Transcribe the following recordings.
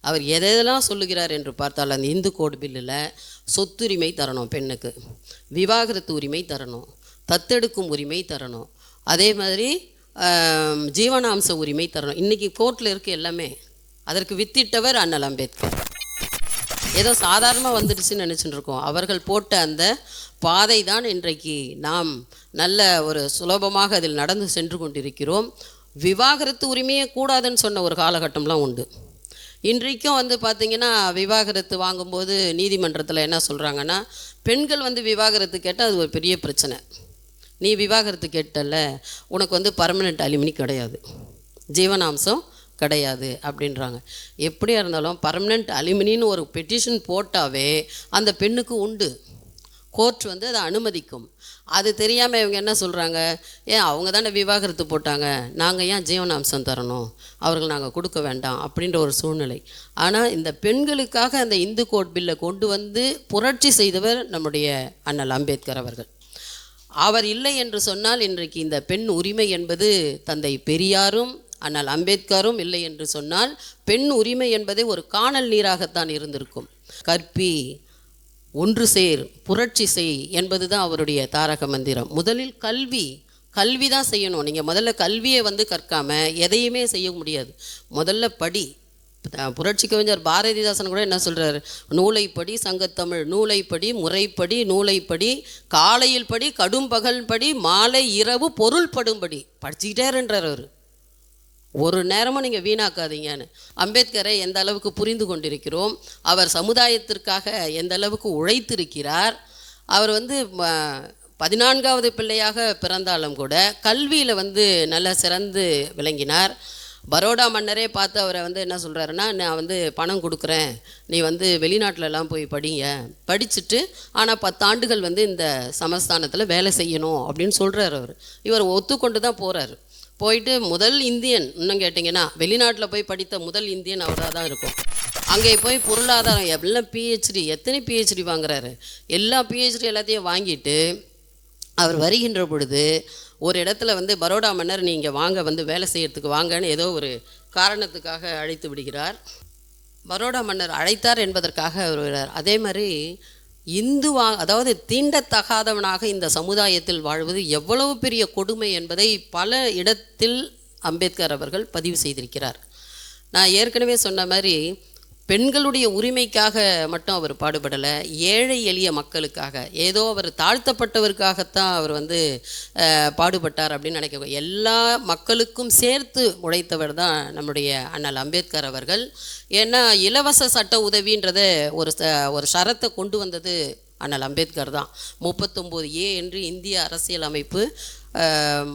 அவர் எதெல்லாம் சொல்லுகிறார் என்று பார்த்தால் அந்த இந்து கோட் பில்லில் சொத்துரிமை தரணும், பெண்ணுக்கு விவாகரத்து உரிமை தரணும், தத்தெடுக்கும் உரிமை தரணும், அதே மாதிரி ஜீவனாம்ச உரிமை தரணும். இன்றைக்கி கோர்ட்டில் இருக்குது எல்லாமே. அதற்கு வித்திட்டவர் அண்ணல் அம்பேத்கர். ஏதோ சாதாரணமாக வந்துடுச்சுன்னு நினச்சிட்டு இருக்கோம். அவர்கள் போட்ட அந்த பாதை தான் இன்றைக்கு நாம் நல்ல ஒரு சுலபமாக அதில் நடந்து சென்று கொண்டிருக்கிறோம். விவாகரத்து உரிமையே கூடாதுன்னு சொன்ன ஒரு காலகட்டம்லாம் உண்டு. இன்றைக்கும் பார்த்திங்கன்னா விவாகரத்து வாங்கும்போது நீதிமன்றத்தில் என்ன சொல்கிறாங்கன்னா, பெண்கள் விவாகரத்து கேட்டால் அது ஒரு பெரிய பிரச்சனை. நீ விவாகரத்து கேட்டல, உனக்கு பர்மனெண்ட் அலிமினி கிடையாது, ஜீவனாம்சம் கிடையாது அப்படின்றாங்க. எப்படியா இருந்தாலும் பர்மனெண்ட் அலிமினின்னு ஒரு பெட்டிஷன் போட்டாவே அந்த பெண்ணுக்கு உண்டு. கோர்ட் அதை அனுமதிக்கும். அது தெரியாமல் இவங்க என்ன சொல்கிறாங்க, ஏன் அவங்க தானே விவாகரத்து போட்டாங்க, நாங்கள் ஏன் ஜீவனாம்சம் தரணும், அவர்கள் நாங்கள் கொடுக்க வேண்டாம் அப்படின்ற ஒரு சூழ்நிலை. ஆனால் இந்த பெண்களுக்காக அந்த இந்து கோட் பில்லை கொண்டு புரட்சி செய்தவர் நம்முடைய அண்ணல் அம்பேத்கர் அவர்கள். அவர் இல்லை என்று சொன்னால் இன்றைக்கு இந்த பெண் உரிமை என்பது தந்தை பெரியாரும் அண்ணல் அம்பேத்கரும் இல்லை என்று சொன்னால் பெண் உரிமை என்பதே ஒரு காணல் நீராகத்தான் இருந்திருக்கும். கற்பி, ஒன்று சேர், புரட்சி செய் என்பது தான் அவருடைய தாரக மந்திரம். முதலில் கல்வி தான் செய்யணும். நீங்கள் முதல்ல கல்வியை கற்காமல் எதையுமே செய்ய முடியாது. முதல்ல படி. புரட்சி கவிஞர் பாரதிதாசன் கூட என்ன சொல்கிறார், நூலைப்படி சங்கத்தமிழ், நூலைப்படி முறைப்படி, நூலைப்படி காலையில் படி, கடும் பகல் படி, மாலை இரவு பொருள் படும்படி படிச்சுக்கிட்டே இருன்றார் அவர். ஒரு நேரமும் நீங்கள் வீணாக்காதீங்கன்னு. அம்பேத்கரை எந்த அளவுக்கு புரிந்து கொண்டிருக்கிறோம், அவர் சமுதாயத்திற்காக எந்த அளவுக்கு உழைத்திருக்கிறார். அவர் 14வது பிள்ளையாக பிறந்தாலும் கூட கல்வியில் நல்லா சிறந்து விளங்கினார். பரோடா மன்னரே பார்த்து அவரை என்ன சொல்கிறாருன்னா, நான் பணம் கொடுக்குறேன், நீ வெளிநாட்டிலலாம் போய் படிச்சுட்டு ஆனால் 10 ஆண்டுகள் இந்த சமஸ்தானத்தில் வேலை செய்யணும் அப்படின்னு சொல்கிறார் அவர். இவர் ஒத்துக்கொண்டு தான் போகிறார். போயிட்டு முதல் இந்தியன், இன்னும் கேட்டிங்கன்னா வெளிநாட்டில் போய் படித்த முதல் இந்தியன் அவராக தான் இருக்கும். அங்கே போய் பொருளாதாரம் எல்லாம் பிஹெச்டி, எத்தனை பிஹெச்டி வாங்குறாரு, எல்லா பிஹெச்டி எல்லாத்தையும் வாங்கிட்டு அவர் வருகின்ற பொழுது ஒரு இடத்துல பரோடா மன்னர் நீங்கள் வாங்க வேலை செய்கிறதுக்கு வாங்கன்னு ஏதோ ஒரு காரணத்துக்காக அழைத்து விடுகிறார். பரோடா மன்னர் அழைத்தார் என்பதற்காக அவர் வருகிறார். அதே மாதிரி அதாவது தீண்டத்தகாதவனாக இந்த சமுதாயத்தில் வாழ்வது எவ்வளவு பெரிய கொடுமை என்பதை பல இடத்தில் அம்பேத்கர் அவர்கள் பதிவு செய்திருக்கிறார். நான் ஏற்கனவே சொன்ன மாதிரி பெண்களுடைய உரிமைக்காக மட்டும் அவர் பாடுபடலை, ஏழை எளிய மக்களுக்காக, ஏதோ அவர் தாழ்த்தப்பட்டவருக்காகத்தான் அவர் பாடுபட்டார் அப்படின்னு நினைக்க. எல்லா மக்களுக்கும் சேர்த்து உழைத்தவர் தான் நம்முடைய அண்ணல் அம்பேத்கர் அவர்கள். ஏன்னா இலவச சட்ட உதவின்றத ஒரு ஷரத்தை கொண்டு வந்தது அண்ணல் அம்பேத்கர் தான். 39A என்று இந்திய அரசியல் அமைப்பு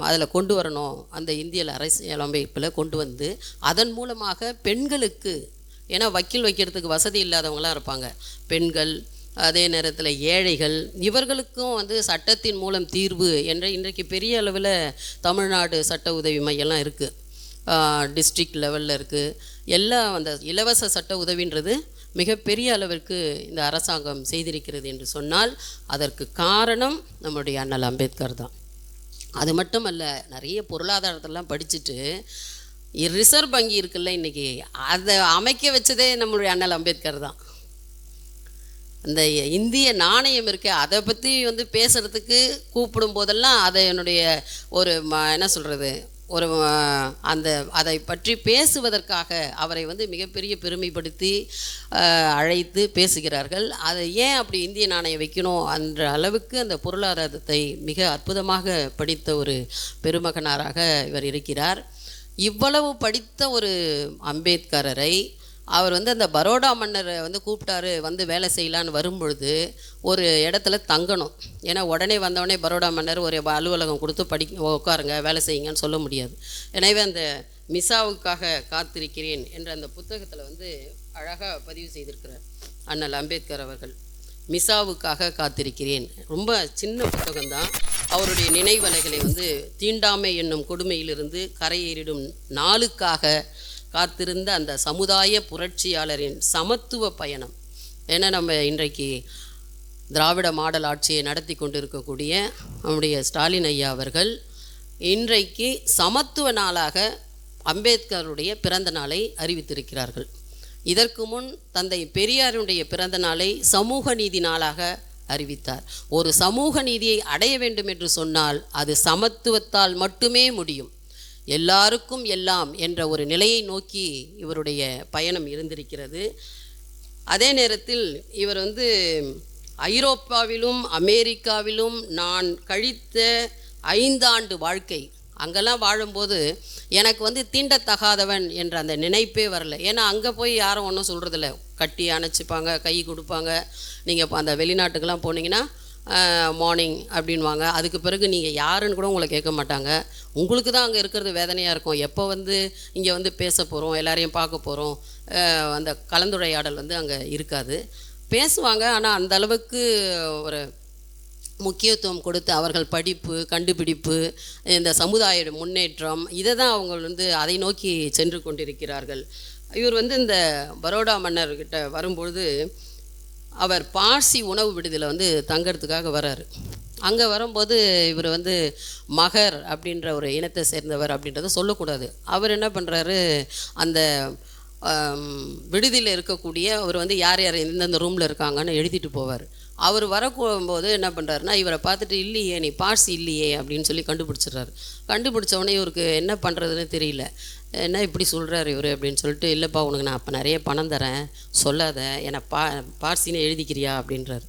அதில் கொண்டு வரணும். அந்த இந்திய அரசியல் அமைப்பில் கொண்டு அதன் மூலமாக பெண்களுக்கு, ஏன்னா வக்கீல் வைக்கிறதுக்கு வசதி இல்லாதவங்களாம் இருப்பாங்க பெண்கள், அதே நேரத்தில் ஏழைகள், இவர்களுக்கும் சட்டத்தின் மூலம் தீர்வு என்ற இன்றைக்கு பெரிய அளவில் தமிழ்நாடு சட்ட உதவி மையம்லாம் இருக்குது, டிஸ்ட்ரிக்ட் லெவலில் இருக்குது. எல்லாம் அந்த இலவச சட்ட உதவின்றது மிகப்பெரிய அளவிற்கு இந்த அரசாங்கம் செய்திருக்கிறது என்று சொன்னால் அதற்கு காரணம் நம்முடைய அண்ணல் அம்பேத்கர் தான். அது மட்டும் அல்ல, நிறைய பொருளாதாரத்தெல்லாம் படிச்சுட்டு ரிசர்வ் வங்கி இருக்குல்ல இன்றைக்கி, அதை அமைக்க வச்சதே நம்மளுடைய அண்ணல் அம்பேத்கர் தான். இந்த இந்திய நாணயம் இருக்கு, அதை பற்றி பேசுகிறதுக்கு கூப்பிடும் போதெல்லாம் அதை என்னுடைய ஒரு என்ன சொல்கிறது, ஒரு அதை பற்றி பேசுவதற்காக அவரை மிகப்பெரிய பெருமைப்படுத்தி அழைத்து பேசுகிறார்கள். அதை ஏன் அப்படி இந்திய நாணயம் வைக்கணும் என்ற அளவுக்கு அந்த பொருளாதாரத்தை மிக அற்புதமாக படித்த ஒரு பெருமகனாராக இவர் இருக்கிறார். இவ்வளவு படித்த ஒரு அம்பேத்கரரை அவர் அந்த பரோடா மன்னரை கூப்பிட்டாரு, வேலை செய்யலான்னு வரும்பொழுது ஒரு இடத்துல தங்கணும். ஏன்னா உடனே வந்தவொடனே பரோடா மன்னர் ஒரு அலுவலகம் கொடுத்து உட்காருங்க வேலை செய்யுங்கன்னு சொல்ல முடியாது. எனவே அந்த மிசாவுக்காக காத்திருக்கிறேன் என்ற அந்த புத்தகத்தில் அழகாக பதிவு செய்திருக்கிறார் அண்ணல் அம்பேத்கர் அவர்கள். மிசாவுக்காக காத்திருக்கிறேன், ரொம்ப சின்ன புத்தகம்தான். அவருடைய நினைவலைகளை தீண்டாமை என்னும் கொடுமையிலிருந்து கரையேறிடும் நாளுக்காக காத்திருந்த அந்த சமுதாய புரட்சியாளரின் சமத்துவ பயணம். ஏன்னா நம்ம இன்றைக்கு திராவிட மாடல் ஆட்சியை நடத்தி கொண்டிருக்கக்கூடிய நம்முடைய ஸ்டாலின் ஐயா அவர்கள் இன்றைக்கு சமத்துவ நாளாக அம்பேத்கருடைய பிறந்த நாளை அறிவித்திருக்கிறார்கள். இதற்கு முன் தந்தை பெரியாருடைய பிறந்த நாளை சமூக நீதி நாளாக அறிவித்தார். ஒரு சமூக நீதியை அடைய வேண்டும் என்று சொன்னால் அது சமத்துவத்தால் மட்டுமே முடியும். எல்லாருக்கும் எல்லாம் என்ற ஒரு நிலையை நோக்கி இவருடைய பயணம் இருந்திருக்கிறது. அதே நேரத்தில் இவர் ஐரோப்பாவிலும் அமெரிக்காவிலும் நான் கழித்த 5 ஆண்டு வாழ்க்கை, அங்கெல்லாம் வாழும்போது எனக்கு தீண்டத்தகாதவன் என்ற அந்த நினைப்பே வரல. ஏன்னா அங்கே போய் யாரும் ஒன்றும் சொல்கிறதில்ல, கட்டி அணைச்சிப்பாங்க, கை கொடுப்பாங்க. நீங்கள் அந்த வெளிநாட்டுக்கெல்லாம் போனீங்கன்னா மார்னிங் அப்படின்வாங்க. அதுக்கு பிறகு நீங்கள் யாருன்னு கூட உங்களை கேட்க மாட்டாங்க. உங்களுக்கு தான் அங்கே இருக்கிறது வேதனையாக இருக்கும். எப்போ இங்கே பேச போகிறோம், எல்லாரையும் பார்க்க போகிறோம், அந்த கலந்துரையாடல் அங்கே இருக்காது. பேசுவாங்க, ஆனால் அந்த அளவுக்கு ஒரு முக்கியத்துவம் கொடுத்து அவர்கள் படிப்பு, கண்டுபிடிப்பு, இந்த சமுதாய முன்னேற்றம், இதை தான் அவங்க அதை நோக்கி சென்று கொண்டிருக்கிறார்கள். இவர் இந்த பரோடா மன்னர்கிட்ட வரும்பொழுது அவர் பார்சி உணவு விடுதியில் தங்கிறதுக்காக வர்றார். அங்கே வரும்போது இவர் மகர் அப்படின்ற ஒரு இனத்தை சேர்ந்தவர் அப்படின்றத சொல்லக்கூடாது. அவர் என்ன பண்ணுறாரு, அந்த விடுதியில் இருக்கக்கூடிய அவர் யார் யார் எந்தெந்த ரூமில் இருக்காங்கன்னு எழுதிட்டு போவார். அவர் வரப்போகும்போது என்ன பண்ணுறாருன்னா, இவரை பார்த்துட்டு இல்லையே நீ பார்சி இல்லையே அப்படின்னு சொல்லி கண்டுபிடிச்சிட்றாரு. கண்டுபிடிச்சவொடனே இவருக்கு என்ன பண்ணுறதுன்னு தெரியல. என்ன இப்படி சொல்கிறார் இவர் அப்படின்னு சொல்லிட்டு, இல்லைப்பா உனக்கு நான் அப்போ நிறைய பணம் தரேன், சொல்லாத, என்னை பார்சின்னு எழுதிக்கிறியா அப்படின்றார்.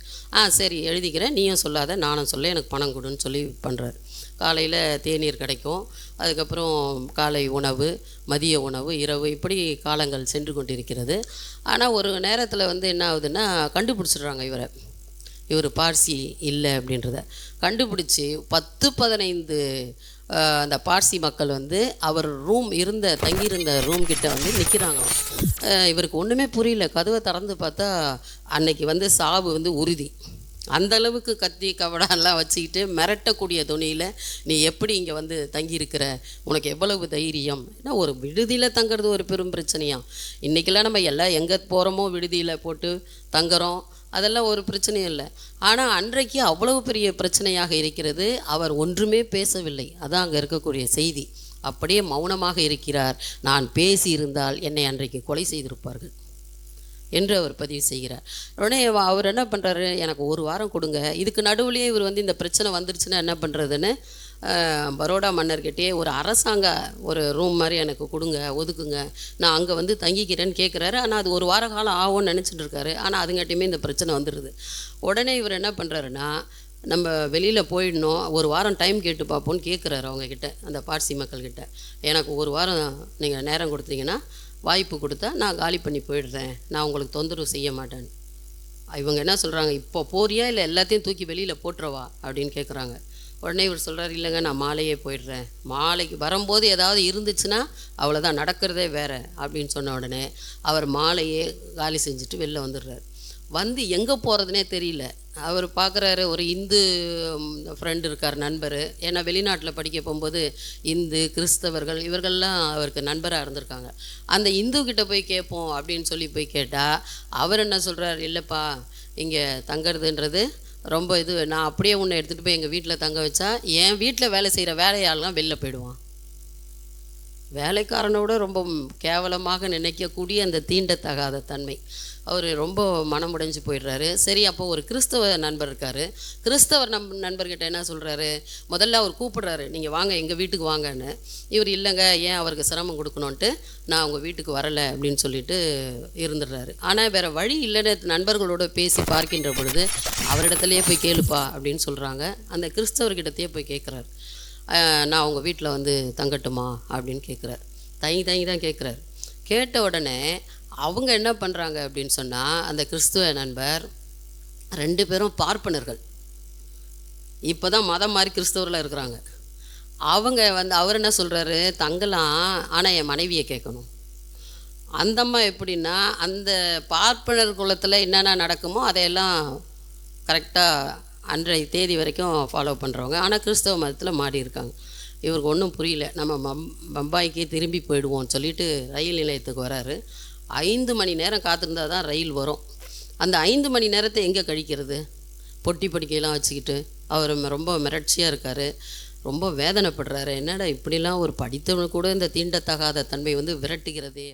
சரி எழுதிக்கிறேன், நீயும் சொல்லாத நானும் சொல்ல, எனக்கு பணம் கொடுன்னு சொல்லி பண்ணுறாரு. காலையில் தேநீர் கிடைக்கும், அதுக்கப்புறம் காலை உணவு, மதிய உணவு, இரவு, இப்படி காலங்கள் சென்று கொண்டிருக்கிறது. ஆனால் ஒரு நேரத்தில் என்ன ஆகுதுன்னா, கண்டுபிடிச்சிடுறாங்க இவர் பார்சி இல்லை அப்படின்றத. கண்டுபிடிச்சி 10-15 அந்த பார்சி மக்கள் அவர் தங்கியிருந்த ரூம் கிட்ட நிற்கிறாங்க. இவருக்கு ஒன்றுமே புரியல. கதவை திறந்து பார்த்தா அன்னைக்கு சாவு உறுதி. அந்தளவுக்கு கத்தி கவடாலாம் வச்சுக்கிட்டு மிரட்டக்கூடிய துணியில், நீ எப்படி இங்கே தங்கியிருக்கிற, உனக்கு எவ்வளவு தைரியம்? ஏன்னா ஒரு விடுதியில் தங்கிறது ஒரு பெரும் பிரச்சனையாக. இன்றைக்கெல்லாம் நம்ம எல்லாம் எங்கே போகிறோமோ விடுதியில் போட்டு தங்குறோம், அதெல்லாம் ஒரு பிரச்சனையும் இல்லை. ஆனால் அன்றைக்கு அவ்வளவு பெரிய பிரச்சனையாக இருக்கிறது. அவர் ஒன்றுமே பேசவில்லை. அதான் அங்கே இருக்கக்கூடிய செய்தி. அப்படியே மௌனமாக இருக்கிறார். நான் பேசியிருந்தால் என்னை அன்றைக்கு கொலை செய்திருப்பார்கள் என்று அவர் பதிவு செய்கிறார். உடனே அவர் என்ன பண்ணுறாரு, எனக்கு 1 வாரம் கொடுங்க. இதுக்கு நடுவுலேயே இவர் இந்த பிரச்சனை வந்துருச்சுன்னா என்ன பண்ணுறதுன்னு பரோடா மன்னர்கிட்டே ஒரு அரசாங்க ஒரு ரூம் மாதிரி எனக்கு கொடுங்க, ஒதுக்குங்க, நான் அங்கே தங்கிக்கிறேன்னு கேட்குறாரு. ஆனால் அது 1 வார காலம் ஆகும்னு நினச்சிட்டு இருக்காரு. ஆனால் அதுங்காட்டியுமே இந்த பிரச்சனை வந்துடுது. உடனே இவர் என்ன பண்ணுறாருன்னா, நம்ம வெளியில் போயிடணும், 1 வாரம் டைம் கேட்டு பார்ப்போன்னு கேட்குறாரு அவங்கக்கிட்ட, அந்த பார்சி மக்கள்கிட்ட. எனக்கு 1 வாரம் நீங்கள் நேரம் கொடுத்தீங்கன்னா, வாய்ப்பு கொடுத்தா நான் காலி பண்ணி போயிடுறேன், நான் உங்களுக்கு தொந்தரவு செய்ய மாட்டேன். இவங்க என்ன சொல்கிறாங்க, இப்போ போறியா இல்லை எல்லாத்தையும் தூக்கி வெளியில் போட்டுறவா அப்படின்னு கேட்குறாங்க. உடனே இவர் சொல்கிறார், இல்லைங்க நான் மாலையே போயிடுறேன், மாலைக்கு வரும்போது ஏதாவது இருந்துச்சுன்னா அவ்வளோதான், நடக்கிறதே வேறு அப்படின்னு சொன்ன உடனே அவர் மாலையே காலி செஞ்சுட்டு வெளில வந்துடுறார். எங்கே போகிறதுனே தெரியல. அவர் பார்க்குறாரு, ஒரு இந்து ஃப்ரெண்டு இருக்கார், நண்பர். ஏன்னா வெளிநாட்டில் படிக்க போகும்போது இந்து கிறிஸ்தவர்கள் இவர்கள்லாம் அவருக்கு நண்பராக இருந்திருக்காங்க. அந்த இந்துக்கிட்ட போய் கேட்போம் அப்படின்னு சொல்லி போய் கேட்டால் அவர் என்ன சொல்கிறார், இல்லைப்பா இங்கே தங்கிறதுன்றது ரொம்ப நான் அப்படியே உன்னை எடுத்துகிட்டு போய் எங்கள் வீட்டில் தங்க வச்சா என் வீட்டில் வேலை செய்கிற வேலையாளெலாம் வெளில போயிடுவான். வேலைக்காரனோட ரொம்ப கேவலமாக நினைக்கக்கூடிய அந்த தீண்டத்தகாத தன்மை. அவர் ரொம்ப மனமுடைஞ்சு போயிடுறாரு. சரி, அப்போ ஒரு கிறிஸ்தவ நண்பர் இருக்கார். கிறிஸ்தவர் நண்பர்கிட்ட என்ன சொல்கிறாரு, முதல்ல அவர் கூப்பிடுறாரு, நீங்கள் வாங்க எங்கள் வீட்டுக்கு வாங்கன்னு. இவர் இல்லைங்க, ஏன் அவருக்கு சிரமம் கொடுக்கணுன்ட்டு நான் உங்கள் வீட்டுக்கு வரலை அப்படின்னு சொல்லிட்டு இருந்துடுறாரு. ஆனால் வேறு வழி இல்லைன்னு நண்பர்களோடு பேசி பார்க்கின்ற பொழுது அவரிடத்துலையே போய் கேளுப்பா அப்படின்னு சொல்கிறாங்க. அந்த கிறிஸ்தவர்கிட்டத்தையே போய் கேட்குறாரு, நான் உங்கள் வீட்டில் தங்கட்டுமா அப்படின்னு கேட்குறார். தங்கி தான் கேட்குறாரு. கேட்ட உடனே அவங்க என்ன பண்ணுறாங்க அப்படின்னு சொன்னால், அந்த கிறிஸ்துவ நண்பர் 2 பேரும் பார்ப்பனர்கள், இப்போ தான் மதம் மாதிரி கிறிஸ்தவர்களாக இருக்கிறாங்க. அவங்க அவர் என்ன சொல்கிறாரு, தங்கலாம், ஆனால் என் மனைவியை கேட்கணும். அந்தம்மா எப்படின்னா, அந்த பார்ப்பனர் குலத்தில் என்னென்ன நடக்குமோ அதையெல்லாம் கரெக்டாக அன்றைய தேதி வரைக்கும் ஃபாலோ பண்ணுறவங்க. ஆனால் கிறிஸ்தவ மதத்தில் மாடி இருக்காங்க. இவருக்கு ஒன்றும் புரியல. நம்ம பம்பாய்க்கே திரும்பி போயிடுவோம்னு சொல்லிட்டு ரயில் நிலையத்துக்கு வராரு. 5 மணி நேரம் காத்திருந்தால் தான் ரயில் வரும். அந்த 5 மணி நேரத்தை எங்கே கழிக்கிறது? பொட்டி படிக்கையெல்லாம் வச்சுக்கிட்டு அவர் ரொம்ப மிரட்சியாக இருக்கார், ரொம்ப வேதனைப்படுறாரு. என்னடா இப்படிலாம் ஒரு படித்தவனு கூட இந்த தீண்டத்தகாத தன்மை விரட்டுகிறதே.